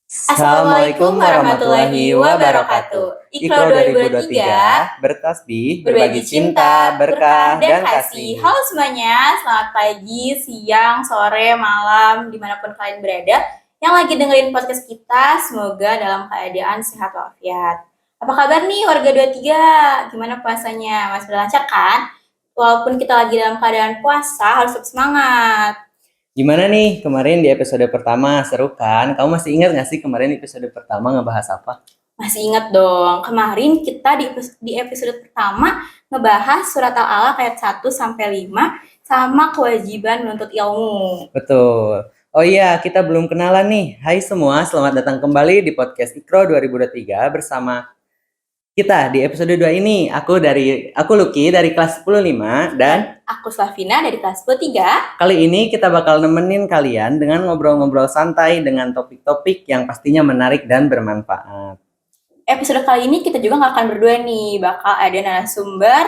Assalamualaikum warahmatullahi wabarakatuh. Ikro 2023 bertasbih, berbagi cinta, berkah, dan kasih. Halo semuanya, selamat pagi, siang, sore, malam, dimanapun kalian berada yang lagi dengerin podcast kita, semoga dalam keadaan sehat walafiat. Apa kabar nih warga 23? Gimana puasanya? Masih berlancar kan? Walaupun kita lagi dalam keadaan puasa, harus tetap semangat. Gimana nih kemarin di episode pertama, seru kan? Kamu masih ingat gak sih kemarin episode pertama ngebahas apa? Masih ingat dong, kemarin kita di episode pertama ngebahas surat Al-Alaq ayat 1-5 sama kewajiban menuntut ilmu. Betul. Oh iya, kita belum kenalan nih. Hai semua, selamat datang kembali di podcast Ikro 2023 bersama kita di episode 2 ini. Aku Lucky dari kelas 10-5 dan aku Slavina dari kelas 10-3. Kali ini kita bakal nemenin kalian dengan ngobrol-ngobrol santai dengan topik-topik yang pastinya menarik dan bermanfaat. Episode kali ini kita juga nggak akan berdua nih, bakal ada narasumber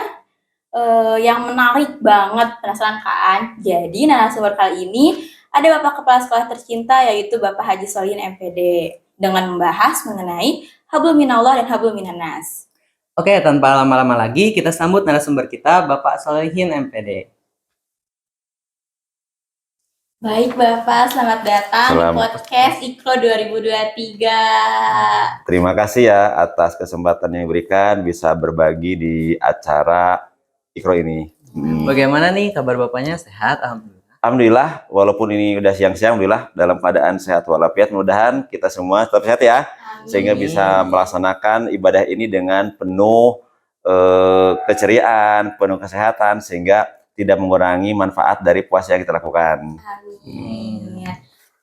yang menarik banget, penasaran kan? Jadi narasumber kali ini ada Bapak Kepala Sekolah tercinta yaitu Bapak Haji Solihin MPD dengan membahas mengenai Hablum Minallah dan Hablum Minannas. Oke, tanpa lama-lama lagi kita sambut narasumber kita Bapak Solihin MPD. Baik Bapak, selamat datang di podcast Ikro 2023. Terima kasih ya atas kesempatan yang diberikan bisa berbagi di acara Ikro ini. Bagaimana nih kabar Bapaknya? Sehat? Alhamdulillah. Alhamdulillah, walaupun ini udah siang-siang, alhamdulillah dalam keadaan sehat walafiat. Mudah-mudahan kita semua tetap sehat ya. Amin. Sehingga bisa melaksanakan ibadah ini dengan penuh keceriaan, penuh kesehatan, sehingga tidak mengurangi manfaat dari puasa yang kita lakukan. Amin. Ya.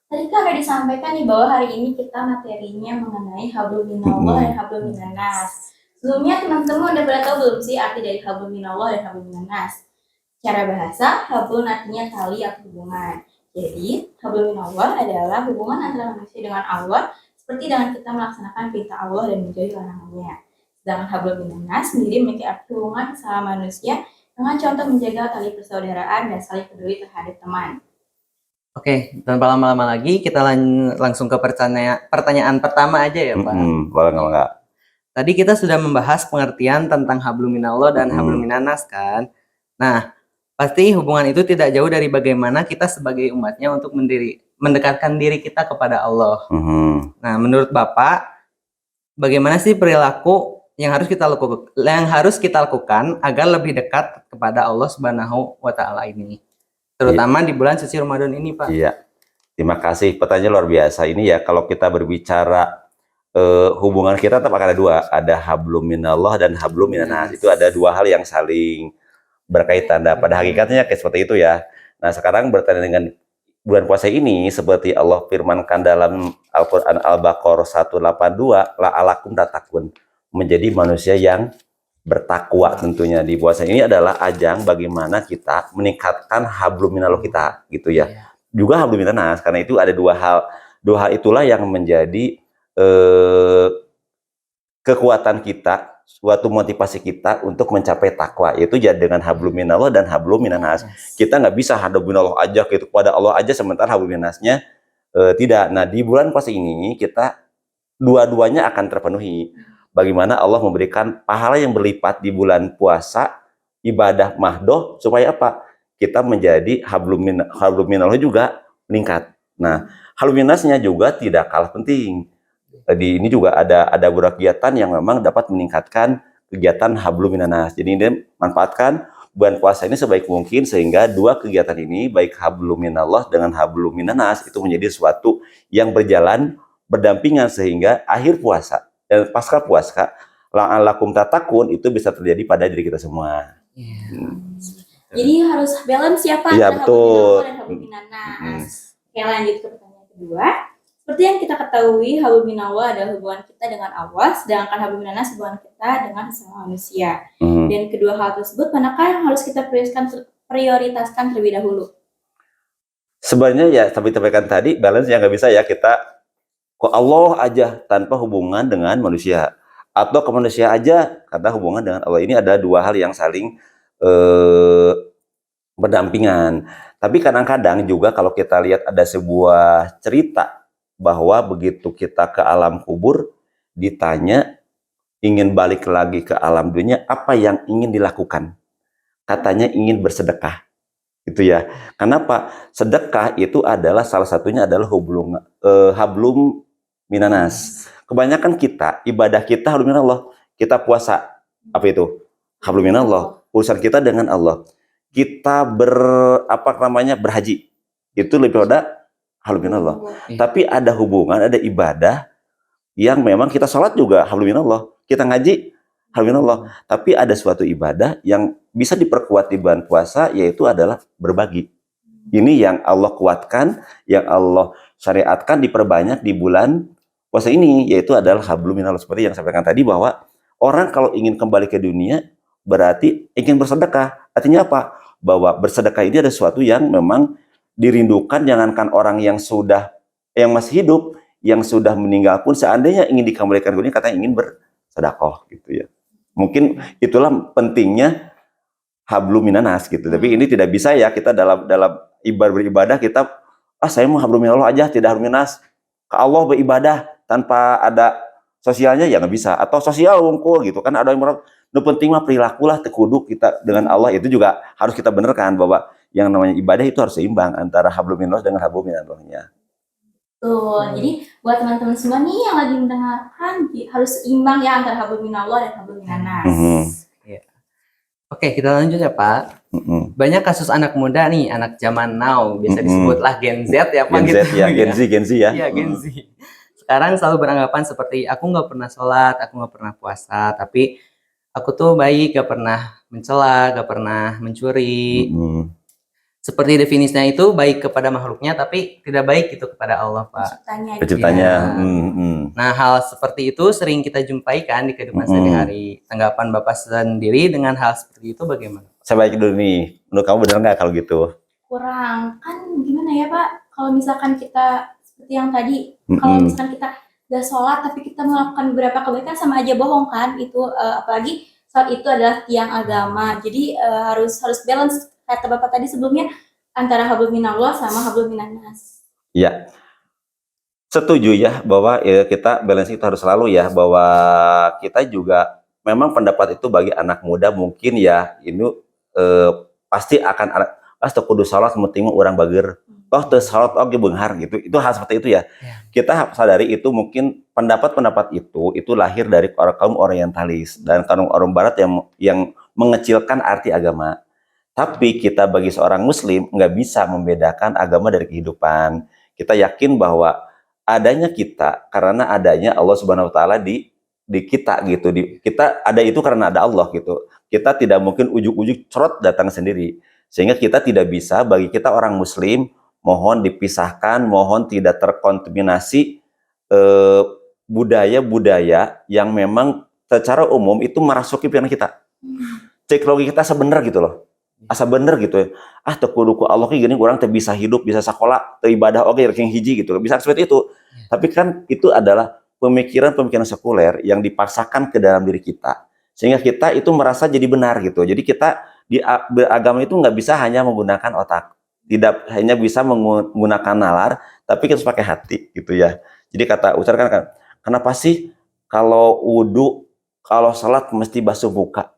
Tadi kan udah disampaikan nih bahwa hari ini kita materinya mengenai Hablum Minallah dan Hablum Minannas. Sebelumnya teman-teman udah pada tahu belum sih arti dari Hablum Minallah dan Hablum Minannas? Secara bahasa, hablum artinya tali atau hubungan. Jadi, Hablum Minallah adalah hubungan antara manusia dengan Allah seperti dengan kita melaksanakan perintah Allah dan menjauhi larangannya. Sedangkan Hablum Minannas sendiri memiliki arti hubungan sama manusia dengan contoh menjaga tali persaudaraan dan saling peduli terhadap teman. Oke, tanpa lama-lama lagi kita langsung ke pertanyaan pertama aja ya Pak. Boleh. Tadi kita sudah membahas pengertian tentang Hablum Minallah dan Hablum Minannas kan. Nah, pasti hubungan itu tidak jauh dari bagaimana kita sebagai umatnya untuk mendekatkan diri kita kepada Allah. Nah, menurut Bapak, bagaimana sih perilaku yang harus kita lakukan agar lebih dekat kepada Allah Subhanahu wa Ta'ala ini, terutama di bulan suci Ramadan ini, Pak? Iya, terima kasih. Pertanyaan luar biasa ini ya. Kalau kita berbicara hubungan kita tetap akan ada dua, ada Hablum Minallah dan Hablum Minannas. Itu ada dua hal yang saling berkaitan. Nah, pada hakikatnya kayak seperti itu ya. Nah, sekarang bertanya dengan bulan puasa ini seperti Allah firmankan dalam Al-Qur'an Al-Baqarah 182, la'alakum tattaqun, menjadi manusia yang bertakwa. Tentunya di puasa ini adalah ajang bagaimana kita meningkatkan hablum minallah kita gitu ya. Juga hablum minannas, karena itu ada dua hal itulah yang menjadi kekuatan kita, suatu motivasi kita untuk mencapai takwa, yaitu ya dengan hablum minallah dan hablum minannas. Kita nggak bisa hablum minallah aja gitu kepada Allah aja sementara hablum minannasnya tidak. Nah, di bulan puasa ini kita dua-duanya akan terpenuhi. Bagaimana Allah memberikan pahala yang berlipat di bulan puasa, ibadah mahdoh, supaya apa? Kita menjadi hablum minallah juga meningkat. Nah, hablum minannasnya juga tidak kalah penting. Tadi ini juga ada beberapa kegiatan yang memang dapat meningkatkan kegiatan hablum minannas. Jadi ini manfaatkan bulan puasa ini sebaik mungkin sehingga dua kegiatan ini, baik hablum minallah dengan hablum minannas, itu menjadi sesuatu yang berjalan berdampingan sehingga akhir puasa dan pasca puasa la'alakum tattaqun itu bisa terjadi pada diri kita semua. Jadi harus balance ya Pak, ya, betul. Dan Hablum Minannas. Oke, lanjut ke pertanyaan kedua. Seperti yang kita ketahui, Hablum Minallah adalah hubungan kita dengan Allah, sedangkan Hablum Minannas hubungan kita dengan sesama manusia. Dan kedua hal tersebut, manakah yang harus kita prioritaskan terlebih dahulu? Sebenarnya ya, seperti sampaikan tadi, balance yang nggak bisa ya kita ke Allah aja tanpa hubungan dengan manusia, atau ke manusia aja karena hubungan dengan Allah. Ini adalah dua hal yang saling berdampingan. Tapi kadang-kadang juga kalau kita lihat ada sebuah cerita bahwa begitu kita ke alam kubur ditanya ingin balik lagi ke alam dunia, apa yang ingin dilakukan? Katanya ingin bersedekah. Itu ya. Kenapa? Sedekah itu adalah salah satunya adalah hablum minanas. Kebanyakan kita ibadah kita hablum minallah. Kita puasa apa itu? Hablum minallah. Urusan kita dengan Allah. Kita berhaji. Itu lebih pada hablum minallah. Tapi ada hubungan, ada ibadah yang memang kita sholat juga hablum minallah. Kita ngaji hablum minallah. Tapi ada suatu ibadah yang bisa diperkuat di bulan puasa, yaitu adalah berbagi. Ini yang Allah kuatkan, yang Allah syariatkan diperbanyak di bulan puasa ini, yaitu adalah hablum minallah. Seperti yang saya sampaikan tadi, bahwa orang kalau ingin kembali ke dunia berarti ingin bersedekah. Artinya apa? Bahwa bersedekah ini ada sesuatu yang memang dirindukan, jangankan orang yang masih hidup, yang sudah meninggal pun seandainya ingin dikembalikan ke dunia, katanya ingin bersedekah gitu ya. Mungkin itulah pentingnya hablum minanas gitu. Tapi ini tidak bisa ya, kita dalam beribadah kita saya mau hablum minallah aja, tidak hablum minanas. Ke Allah beribadah tanpa ada sosialnya ya nggak bisa. Atau sosial wungkul gitu kan, ada yang penting mah perilakulah tekuduk kita dengan Allah. Itu juga harus kita benarkan bahwa yang namanya ibadah itu harus seimbang antara hablum minallah dengan hablum minallahnya. Tuh, jadi buat teman-teman semua nih yang lagi mendengarkan harus seimbang ya antara hablum minallah dan hablum minanas. Oke, kita lanjut ya Pak. Banyak kasus anak muda nih, anak zaman now, bisa disebutlah Gen Z ya Pak. Gen Z ya. Iya, Gen Z. Sekarang selalu beranggapan seperti aku nggak pernah sholat, aku nggak pernah puasa, tapi aku tuh baik, gak pernah mencela, gak pernah mencuri. Seperti definisinya itu baik kepada makhluknya, tapi tidak baik gitu kepada Allah Pak. Penciptanya. Nah, hal seperti itu sering kita jumpai kan di kehidupan sehari-hari. Tanggapan Bapak sendiri dengan hal seperti itu bagaimana? Saya balik dulu nih. Menurut kamu benar nggak kalau gitu? Kurang. Kan gimana ya Pak? Kalau misalkan kita seperti yang tadi, kalau misalkan kita gak sholat tapi kita melakukan beberapa kebaikan, sama aja bohong kan? Itu apalagi saat itu adalah tiang agama. Jadi harus balance kata Bapak tadi sebelumnya antara hablum minallah sama hablum minanas. Iya. Setuju ya bahwa kita balance itu harus selalu ya, bahwa kita juga memang pendapat itu bagi anak muda mungkin ya ini pasti akan kudu salat penting orang bager. Teu salat oge beunghar gitu. Itu hal seperti itu ya. Kita sadari itu mungkin pendapat-pendapat itu lahir dari kaum orientalis dan kaum orang barat yang mengecilkan arti agama. Tapi kita bagi seorang muslim nggak bisa membedakan agama dari kehidupan. Kita yakin bahwa adanya kita karena adanya Allah Subhanahu wa taala di kita gitu. Kita ada itu karena ada Allah gitu. Kita tidak mungkin ujuk-ujuk cerot datang sendiri. Sehingga kita tidak bisa, bagi kita orang muslim, mohon dipisahkan, mohon tidak terkontaminasi budaya-budaya yang memang secara umum itu merasuki pikiran kita. Cek logika kita sebenar gitu loh. Asa bener gitu ya. Teu kudu ku Allah gini orang teh bisa hidup, bisa sekolah, teu ibadah oge ranking hiji gitu. Bisa seperti itu. Tapi kan itu adalah pemikiran-pemikiran sekuler yang dipaksakan ke dalam diri kita. Sehingga kita itu merasa jadi benar gitu. Jadi kita di beragama itu nggak bisa hanya menggunakan otak. Tidak hanya bisa menggunakan nalar, tapi kita harus pakai hati gitu ya. Jadi kata Ustaz kan, kenapa sih kalau wudu, kalau salat mesti basuh muka?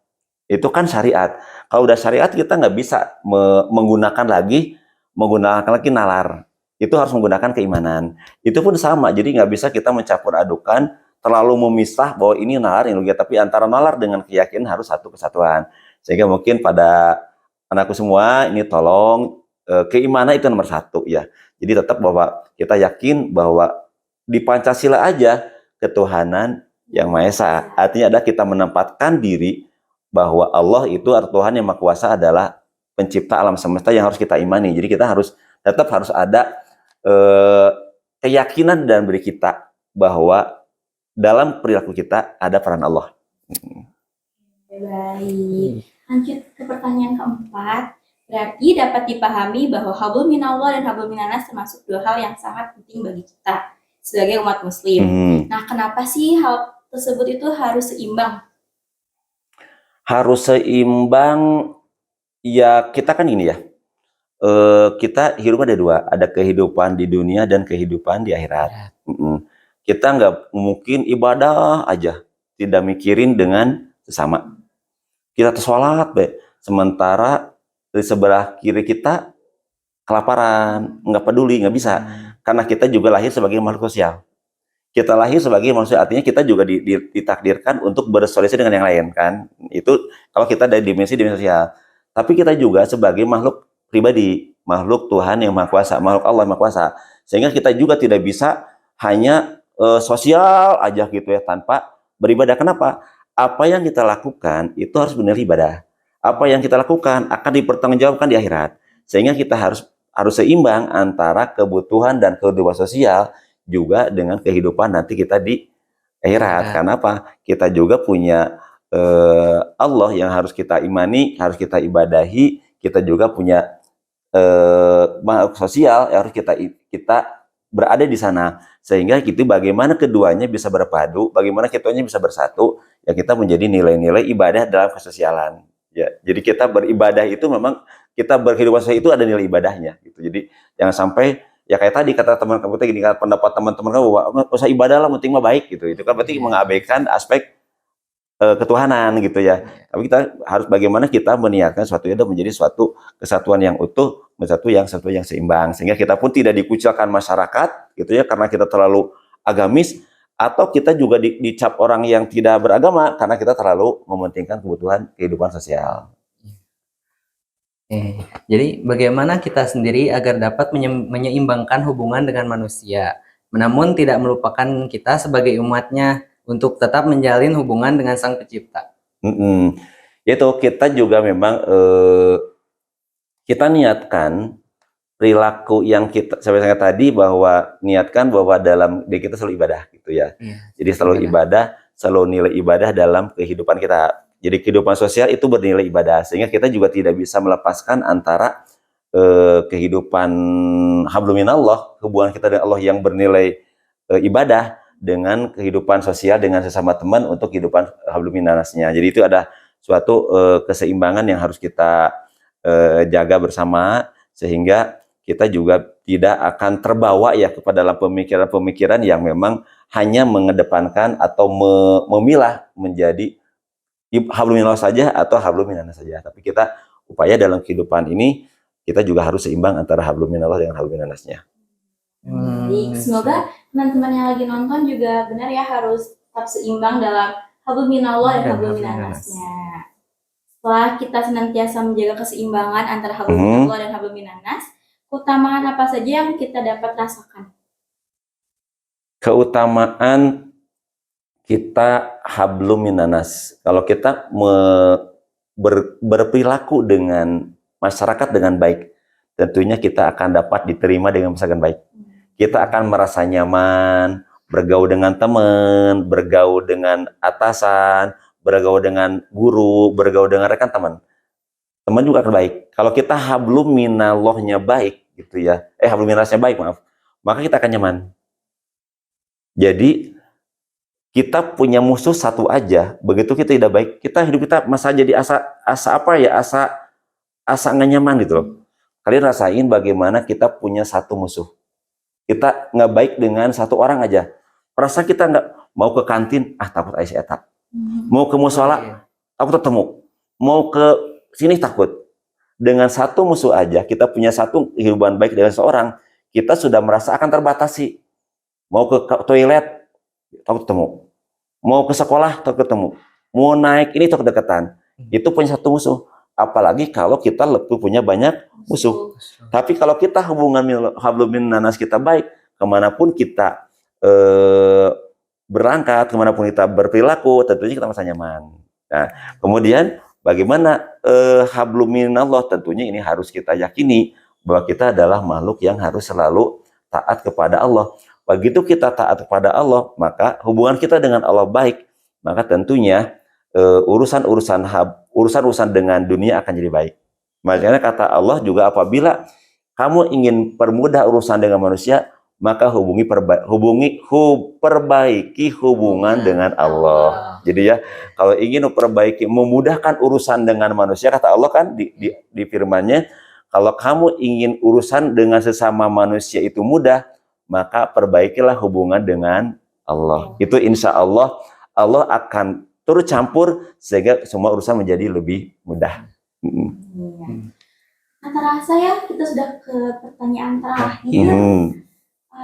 Itu kan syariat. Kalau udah syariat kita nggak bisa menggunakan lagi nalar. Itu harus menggunakan keimanan. Itu pun sama. Jadi nggak bisa kita mencampur adukan, terlalu memisah bahwa ini nalar, ini logika. Tapi antara nalar dengan keyakinan harus satu kesatuan. Sehingga mungkin pada anakku semua ini tolong keimanan itu nomor satu ya. Jadi tetap bahwa kita yakin bahwa di Pancasila aja ketuhanan yang Maha Esa. Artinya ada kita menempatkan diri bahwa Allah itu Tuhan yang Maha Kuasa adalah pencipta alam semesta yang harus kita imani. Jadi kita tetap harus ada keyakinan dalam diri kita bahwa dalam perilaku kita ada peran Allah. Baik. Lanjut ke pertanyaan keempat. Berarti dapat dipahami bahwa hablum minallah dan hablum minanas termasuk dua hal yang sangat penting bagi kita sebagai umat muslim. Nah, kenapa sih hal tersebut itu harus seimbang? Harus seimbang ya, kita kan ini ya, kita hidup ada dua, ada kehidupan di dunia dan kehidupan di akhirat. Kita nggak mungkin ibadah aja, tidak mikirin dengan sesama. Kita tuh sholat, sementara di sebelah kiri kita kelaparan, nggak peduli, nggak bisa. Karena kita juga lahir sebagai makhluk sosial. Kita lahir sebagai manusia, artinya kita juga ditakdirkan untuk bersosialisasi dengan yang lain, kan? Itu kalau kita dari dimensi sosial. Tapi kita juga sebagai makhluk pribadi, makhluk Tuhan yang Maha Kuasa, makhluk Allah yang Maha Kuasa. Sehingga kita juga tidak bisa hanya sosial aja gitu ya, tanpa beribadah. Kenapa? Apa yang kita lakukan itu harus benar ibadah. Apa yang kita lakukan akan dipertanggungjawabkan di akhirat. Sehingga kita harus seimbang antara kebutuhan dan kehidupan sosial juga dengan kehidupan nanti kita di akhirat. Karena apa? Kita juga punya Allah yang harus kita imani, harus kita ibadahi. Kita juga punya makhluk sosial yang harus kita berada di sana. Sehingga itu bagaimana keduanya bisa berpadu, bagaimana keduanya bisa bersatu, ya kita menjadi nilai-nilai ibadah dalam kesosialan. Ya, jadi kita beribadah itu memang kita berkehidupan sosial itu ada nilai ibadahnya gitu. Jadi jangan sampai ya kayak tadi kata teman kamu tadi, kata pendapat teman-teman kamu bahwa usah ibadah lah, penting mah baik gitu. Itu kan berarti mengabaikan aspek ketuhanan gitu ya. Tapi kita harus bagaimana kita meniatkan suatu itu menjadi suatu kesatuan yang utuh, satu yang seimbang, sehingga kita pun tidak dikucilkan masyarakat gitu ya karena kita terlalu agamis, atau kita juga dicap orang yang tidak beragama karena kita terlalu mementingkan kebutuhan kehidupan sosial. Jadi bagaimana kita sendiri agar dapat menyeimbangkan hubungan dengan manusia, namun tidak melupakan kita sebagai umatnya untuk tetap menjalin hubungan dengan Sang Pencipta. Itu kita juga memang kita niatkan perilaku yang kita sampai tadi, bahwa niatkan bahwa dalam diri kita selalu ibadah gitu ya. Jadi selalu ibadah, selalu nilai ibadah dalam kehidupan kita. Jadi kehidupan sosial itu bernilai ibadah, sehingga kita juga tidak bisa melepaskan antara kehidupan hablum minallah, hubungan kita dengan Allah yang bernilai ibadah, dengan kehidupan sosial dengan sesama teman untuk kehidupan hablum minannasnya. Jadi itu ada suatu keseimbangan yang harus kita jaga bersama, sehingga kita juga tidak akan terbawa ya kepada dalam pemikiran-pemikiran yang memang hanya mengedepankan atau memilah menjadi hablum minallah saja atau hablum minannas saja. Tapi kita upaya dalam kehidupan ini kita juga harus seimbang antara hablum minallah dengan hablum minannasnya. Baik, semoga teman-teman yang lagi nonton juga benar ya, harus tetap seimbang dalam hablum minallah dan hablum minannasnya. Setelah kita senantiasa menjaga keseimbangan antara hablum minallah dan hablum minannas, keutamaan apa saja yang kita dapat rasakan? Keutamaan kita hablum minannas, kalau kita berperilaku dengan masyarakat dengan baik, tentunya kita akan dapat diterima dengan masyarakat baik. Kita akan merasa nyaman bergaul dengan teman, bergaul dengan atasan, bergaul dengan guru, bergaul dengan rekan teman. Teman juga akan baik. Kalau kita hablum minallahnya baik gitu ya, hablum minannasnya baik, maaf, maka kita akan nyaman. Jadi kita punya musuh satu aja, begitu kita tidak baik, kita hidup kita masa jadi asa nggak nyaman gitu loh. Kalian rasain bagaimana kita punya satu musuh. Kita nggak baik dengan satu orang aja, perasaan kita nggak mau ke kantin, takut Aisyah etak. Mau ke musola, takut ketemu. Mau ke sini takut. Dengan satu musuh aja, kita punya satu kehidupan baik dengan seorang, kita sudah merasa akan terbatasi. Mau ke toilet, takut ketemu. Mau ke sekolah, takut ketemu. Mau naik ini takut deketan. Itu punya satu musuh. Apalagi kalau kita lebih punya banyak musuh. Tapi kalau kita hubungan hablum minannas kita baik, kemanapun kita berangkat, kemanapun kita berperilaku, tentunya kita merasa nyaman. Nah, kemudian bagaimana hablum minallah, tentunya ini harus kita yakini bahwa kita adalah makhluk yang harus selalu taat kepada Allah. Begitu kita taat kepada Allah, maka hubungan kita dengan Allah baik, maka tentunya urusan dengan dunia akan jadi baik. Makanya kata Allah juga, apabila kamu ingin permudah urusan dengan manusia, maka perbaiki hubungan dengan Allah. Jadi ya, kalau ingin memudahkan urusan dengan manusia, kata Allah kan di firman-Nya, Kalau kamu ingin urusan dengan sesama manusia itu mudah, maka perbaikilah hubungan dengan Allah. Itu insya Allah Allah akan turut campur sehingga semua urusan menjadi lebih mudah. Iya. Nah, terasa ya kita sudah ke pertanyaan terakhir.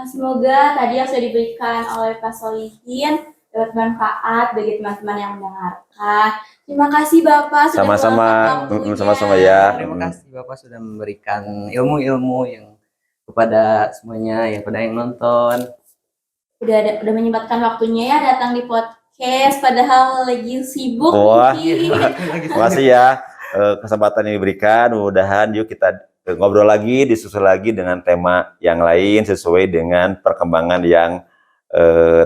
Semoga tadi yang sudah diberikan oleh Pak Solihin dapat manfaat bagi teman-teman yang mendengarkan. Terima kasih Bapak sudah Sama-sama, meluangkan waktunya. sama-sama ya. Terima kasih Bapak sudah memberikan ilmu-ilmu yang kepada semuanya, yang pada yang nonton. Udah menyempatkan waktunya ya datang di podcast padahal lagi sibuk. Wah, mungkin. makasih ya kesempatan yang diberikan. Mudah-mudahan yuk kita ngobrol lagi, diskusi lagi dengan tema yang lain sesuai dengan perkembangan yang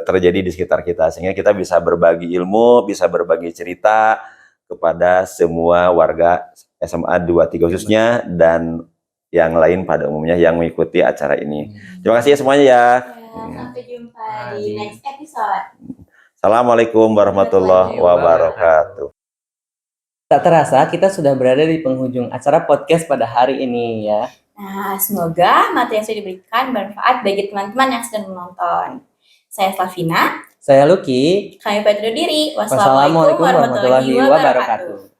terjadi di sekitar kita, sehingga kita bisa berbagi ilmu, bisa berbagi cerita kepada semua warga SMA 23 khususnya dan yang lain pada umumnya yang mengikuti acara ini. Terima kasih ya semuanya ya. Sampai jumpa di next episode. Assalamualaikum warahmatullahi wabarakatuh. Tak terasa kita sudah berada di penghujung acara podcast pada hari ini ya. Nah, semoga materi yang sudah diberikan bermanfaat bagi teman-teman yang sedang menonton. Saya Slavina. Saya Lucky. Kami pamit undur diri. Wassalamualaikum warahmatullahi wabarakatuh.